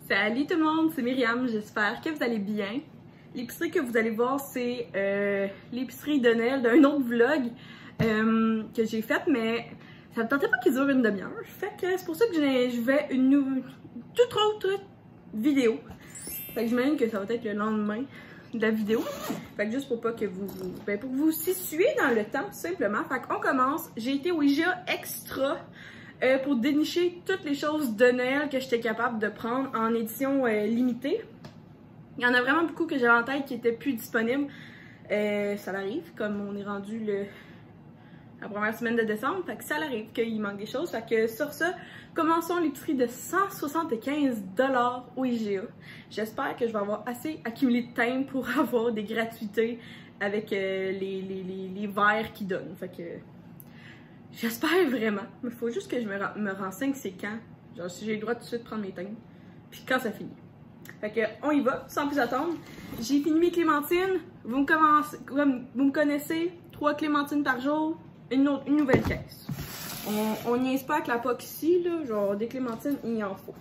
Salut tout le monde, c'est Myriam, j'espère que vous allez bien. L'épicerie que vous allez voir, c'est l'épicerie de Noël d'un autre vlog que j'ai fait, mais ça ne me tentait pas qu'il dure une demi-heure. Fait que c'est pour ça que je vais une toute autre vidéo. Fait que j'imagine que ça va être le lendemain de la vidéo. Fait que juste pour pas que pour que vous situez dans le temps, tout simplement. Fait qu'on commence. J'ai été au IGA Extra pour dénicher toutes les choses de Noël que j'étais capable de prendre en édition limitée. Il y en a vraiment beaucoup que j'avais en tête qui étaient plus disponibles. Ça l'arrive, comme on est rendu la première semaine de décembre, fait que ça arrive qu'il manque des choses. Fait que sur ça, commençons l'épicerie de 175 $ au IGA. J'espère que je vais avoir assez accumulé de temps pour avoir des gratuités avec les verres qu'ils donnent. Fait que j'espère vraiment. Mais il faut juste que je me renseigne c'est quand. Genre si j'ai le droit tout de suite de prendre mes thèmes. Puis quand ça finit. Fait que on y va, sans plus attendre. J'ai fini mes clémentines. Vous me connaissez, 3 clémentines par jour. Une nouvelle caisse. On niaise pas avec la POC ici, là, genre des clémentines, il en faut.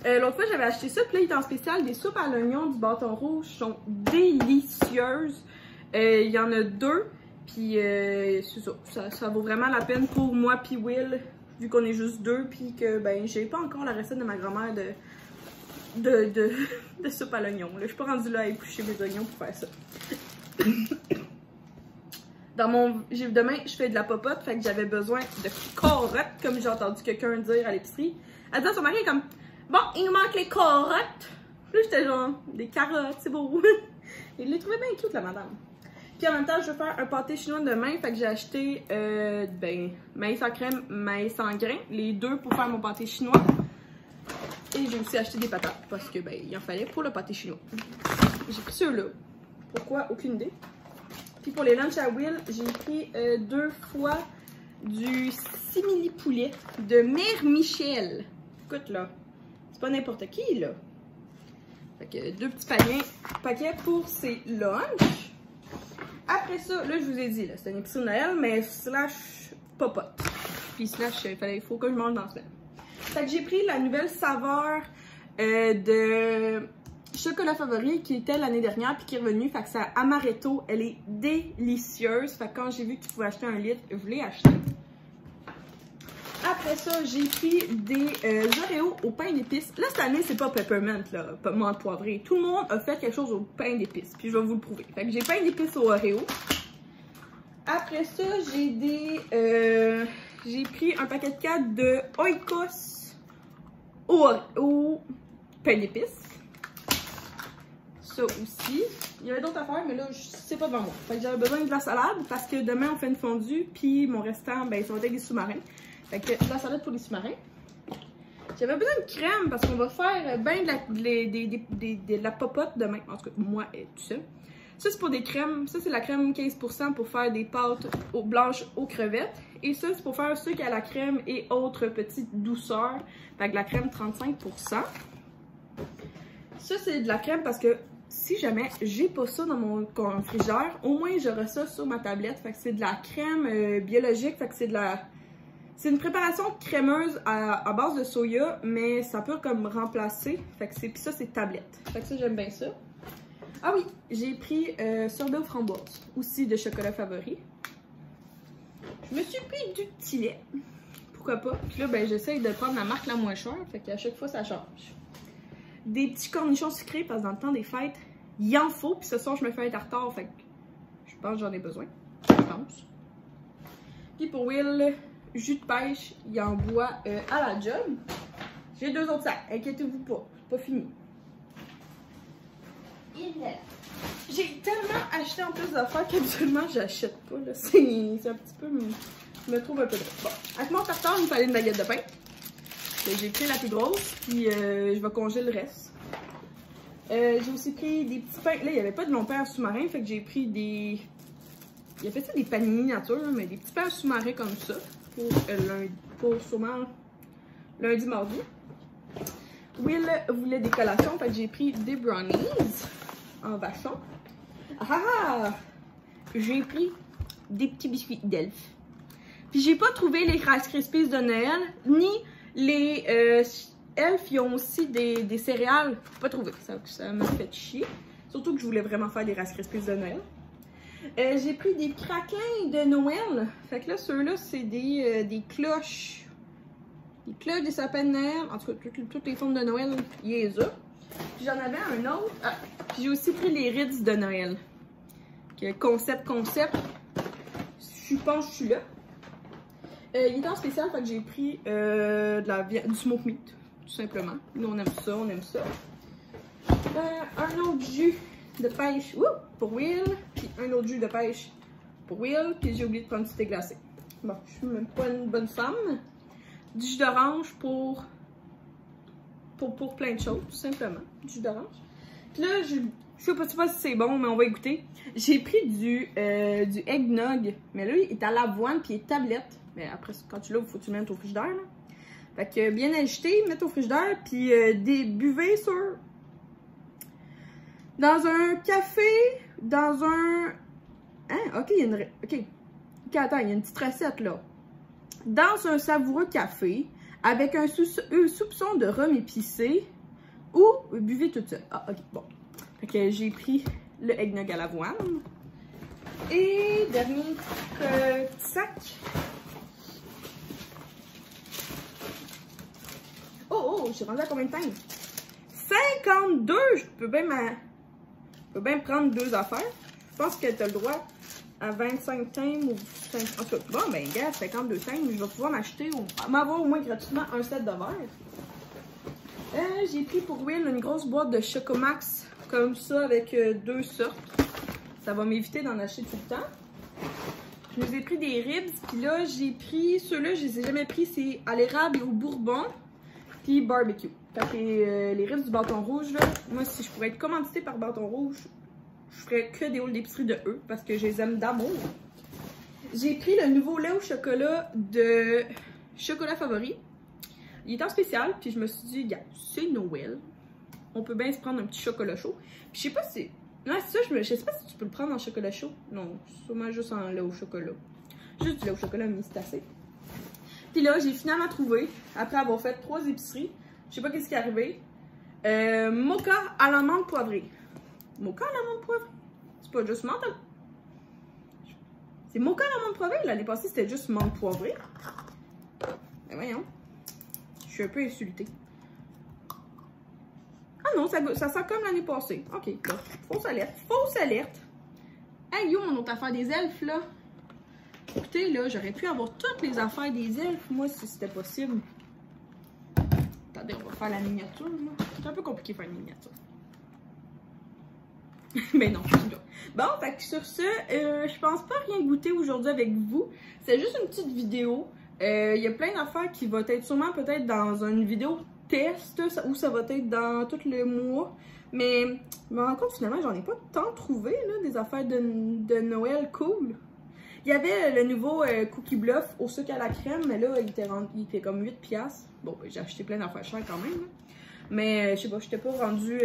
L'autre fois, j'avais acheté ça, puis là, il est en spécial. Des soupes à l'oignon du bâton rouge sont délicieuses. Il y en a 2, puis c'est ça vaut vraiment la peine pour moi puis Will, vu qu'on est juste 2, puis que, ben, j'ai pas encore la recette de ma grand-mère de soupe à l'oignon. Je suis pas rendue là à éplucher mes oignons pour faire ça. Demain, je fais de la popote, fait que j'avais besoin de carottes, comme j'ai entendu quelqu'un dire à l'épicerie. Elle dit à son mari comme, bon, il nous manque les carottes. Là, j'étais genre, des carottes, c'est beau. Il les trouvait bien cute, la madame. Puis en même temps, je vais faire un pâté chinois demain, fait que j'ai acheté, maïs en crème, maïs en grains, les deux pour faire mon pâté chinois. Et j'ai aussi acheté des patates, parce que, ben, il en fallait pour le pâté chinois. J'ai pris ceux-là. Pourquoi? Aucune idée. Puis pour les lunchs à Will, j'ai pris 2 fois du simili poulet de Mère Michel. Écoute là, c'est pas n'importe qui là. Fait que 2 petits paquets pour ces lunchs. Après ça, là je vous ai dit, là, c'est une épicerie de Noël, mais slash popote. Puis slash, il faut que je mange dans la semaine. Fait que j'ai pris la nouvelle saveur de chocolat favori qui était l'année dernière puis qui est revenue. Fait que c'est amaretto, elle est délicieuse. Fait que quand j'ai vu qu'il pouvait acheter 1 litre, je l'ai acheté. Après ça, j'ai pris des Oreos au pain d'épices. Là, cette année, c'est pas peppermint, là, pas menthe poivrée. Tout le monde a fait quelque chose au pain d'épices. Puis je vais vous le prouver. Fait que j'ai pain d'épices au Oreo. Après ça, j'ai pris un paquet de 4 de Oikos au pain d'épices. Ça aussi. Il y avait d'autres affaires, mais là, c'est pas devant moi. Fait que j'avais besoin de la salade parce que demain, on fait une fondue, puis mon restant, ben, ça va être des sous-marins. Fait que de la salade pour les sous-marins. J'avais besoin de crème parce qu'on va faire ben de la popote demain. En tout cas, moi et tout ça. Ça, c'est pour des crèmes. Ça, c'est la crème 15% pour faire des pâtes blanches aux crevettes. Et ça, c'est pour faire ceux qui a la crème et autres petites douceurs. Fait que la crème 35%. Ça, c'est de la crème parce que si jamais j'ai pas ça dans mon frigidaire, au moins j'aurai ça sur ma tablette. Fait que c'est de la crème biologique. Fait que c'est une préparation crémeuse à base de soya, mais ça peut comme remplacer. Fait que puis ça, c'est tablette. Fait que ça, j'aime bien ça. Ah oui, j'ai pris sorbet aux framboises, aussi de chocolat favori. Je me suis pris du petit lait. Pourquoi pas? Puis là, ben, j'essaye de prendre la marque la moins chère. Fait qu'à chaque fois, ça change. Des petits cornichons sucrés parce que dans le temps des fêtes, il en faut. Puis ce soir, je me fais être en retard. Fait que je pense que j'en ai besoin. Je pense. Puis pour Will, jus de pêche, il en boit à la job. J'ai 2 autres sacs. Inquiétez-vous pas. C'est pas fini. J'ai tellement acheté en plus d'affaires qu'habituellement, j'achète pas. C'est un petit peu... Je me trouve un peu drôle. Bon, avec mon tartare, il me fallait une baguette de pain. J'ai pris la plus grosse, puis je vais congeler le reste. J'ai aussi pris des petits pains. Là, il n'y avait pas de long pain sous-marin, fait que j'ai pris des... Il a fait ça des panini nature, mais des petits pains sous-marins comme ça. Pour sûrement lundi, mardi. Will voulait des collations, fait que j'ai pris des brownies en vachon. Ah! J'ai pris des petits biscuits d'Elf. Puis j'ai pas trouvé les Rice Krispies de Noël, ni les Elf, ils ont aussi des céréales. Pas trouvé, ça m'a fait chier. Surtout que je voulais vraiment faire des Rice Krispies de Noël. J'ai pris des craquelins de Noël. Fait que là, ceux-là, c'est des cloches. Des cloches, des sapins de Noël. En tout cas, toutes les formes de Noël, il y les a. Puis j'en avais un autre. Ah, puis j'ai aussi pris les Ritz de Noël. Concept. Je pense que je suis là. Il est en spécial, fait que j'ai pris du smoke meat, tout simplement. Nous, on aime ça. Un autre jus de pêche pour Will, puis un autre jus de pêche pour Will, puis j'ai oublié de prendre du thé glacé. Bon, je suis même pas une bonne femme. Du jus d'orange pour plein de choses, tout simplement. Du jus d'orange. Puis là, je sais pas si c'est bon, mais on va y goûter. J'ai pris du eggnog, mais là, il est à l'avoine, puis il est tablette. Mais après, quand tu l'ouvres, il faut que tu le mettes au frigidaire, là. Fait que bien agité, mettre au frigidaire, puis buvez sur... Dans un café, dans un... Hein? Ok, il y a une... Ok, attends, il y a une petite recette, là. Dans un savoureux café, avec un soupçon de rhum épicé, ou buvez tout ça. Ah, ok, bon. Fait que j'ai pris le eggnog à l'avoine. Et dernier petit sac. Oh, j'ai rendu à combien de temps? 52! Je peux bien prendre 2 affaires. Je pense que tu as le droit à 25 thèmes ou 5... En tout cas, bon, ben, gars, 52 thèmes, je vais pouvoir m'acheter ou m'avoir au moins gratuitement un set de verre. J'ai pris pour Will une grosse boîte de Chocomax, comme ça, avec 2 sortes. Ça va m'éviter d'en acheter tout le temps. Je vous ai pris des ribs, puis là, j'ai pris... Ceux-là, je les ai jamais pris, c'est à l'érable et au bourbon, puis barbecue. Fait que les ribs du Bâton Rouge, là, moi, si je pourrais être commanditée par Bâton Rouge, je ferais que des hauls d'épicerie de eux, parce que je les aime d'amour. J'ai pris le nouveau lait au chocolat de Chocolat Favori. Il est en spécial, puis je me suis dit, regarde, c'est Noël. On peut bien se prendre un petit chocolat chaud. Puis je sais pas si... Non, c'est ça, je sais pas si tu peux le prendre en chocolat chaud. Non, sûrement juste en lait au chocolat. Juste du lait au chocolat, mais c'est assez. Puis là, j'ai finalement trouvé, après avoir fait 3 épiceries, je sais pas qu'est-ce qui est arrivé, mocha à l'amande poivrée. Mocha à l'amande poivrée? C'est pas juste menthe. C'est mocha à l'amande poivrée. L'année passée, c'était juste menthe poivrée. Mais voyons. Je suis un peu insultée. Ah non, ça sent comme l'année passée. Ok, là. Fausse alerte. Fausse alerte. Hey, yo, mon autre affaire des elfes, là. Écoutez, là, j'aurais pu avoir toutes les affaires des elfes, moi, si c'était possible. Attendez, on va faire la miniature, là. C'est un peu compliqué de faire une miniature. Mais non, c'est là. Bon, fait que sur ce, je pense pas rien goûter aujourd'hui avec vous. C'est juste une petite vidéo. Il y a plein d'affaires qui vont être sûrement peut-être dans une vidéo test, ou ça va être dans tout le mois. Mais je me rends compte finalement, j'en ai pas tant trouvé, là, des affaires de Noël cool. Il y avait le nouveau Cookie Bluff au sucre à la crème, mais là, il était comme 8$. Bon, j'ai acheté plein d'affaires chères quand même. Là. Mais je sais pas, j'étais pas rendue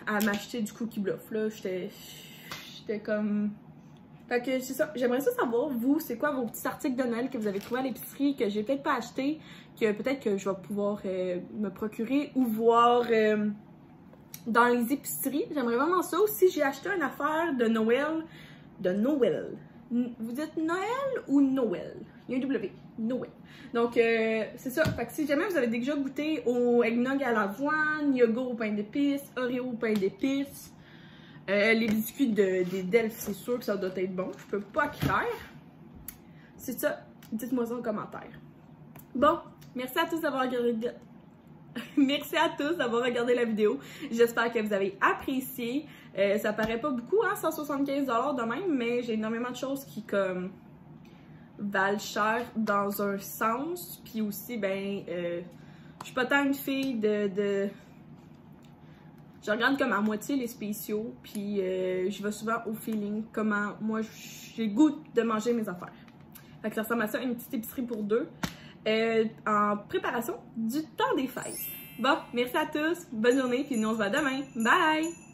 à m'acheter du Cookie Bluff. Là, j'étais comme... Fait que c'est ça, j'aimerais ça savoir, vous, c'est quoi vos petits articles de Noël que vous avez trouvés à l'épicerie, que j'ai peut-être pas acheté, que peut-être que je vais pouvoir me procurer ou voir dans les épiceries. J'aimerais vraiment ça. Aussi, j'ai acheté une affaire de Noël. Vous dites Noël ou Noël? Il y a un W. Noël. Donc, c'est ça. Fait que si jamais vous avez déjà goûté au eggnog à l'avoine, yogourt au pain d'épices, Oreo au pain d'épices, les biscuits des Delphes, c'est sûr que ça doit être bon. Je peux pas croire. C'est ça. Dites-moi ça en commentaire. Bon, merci à tous d'avoir regardé. Merci à tous d'avoir regardé la vidéo. J'espère que vous avez apprécié. Ça paraît pas beaucoup, hein, 175$ de même, mais j'ai énormément de choses qui comme valent cher dans un sens. Puis aussi, ben, je suis pas tant une fille de... Je regarde comme à moitié les spéciaux, puis je vais souvent au feeling, comment moi j'ai le goût de manger mes affaires. Fait que ça ressemble à ça, une petite épicerie pour 2. En préparation du temps des fêtes. Bon, merci à tous, bonne journée, puis nous on se voit demain. Bye!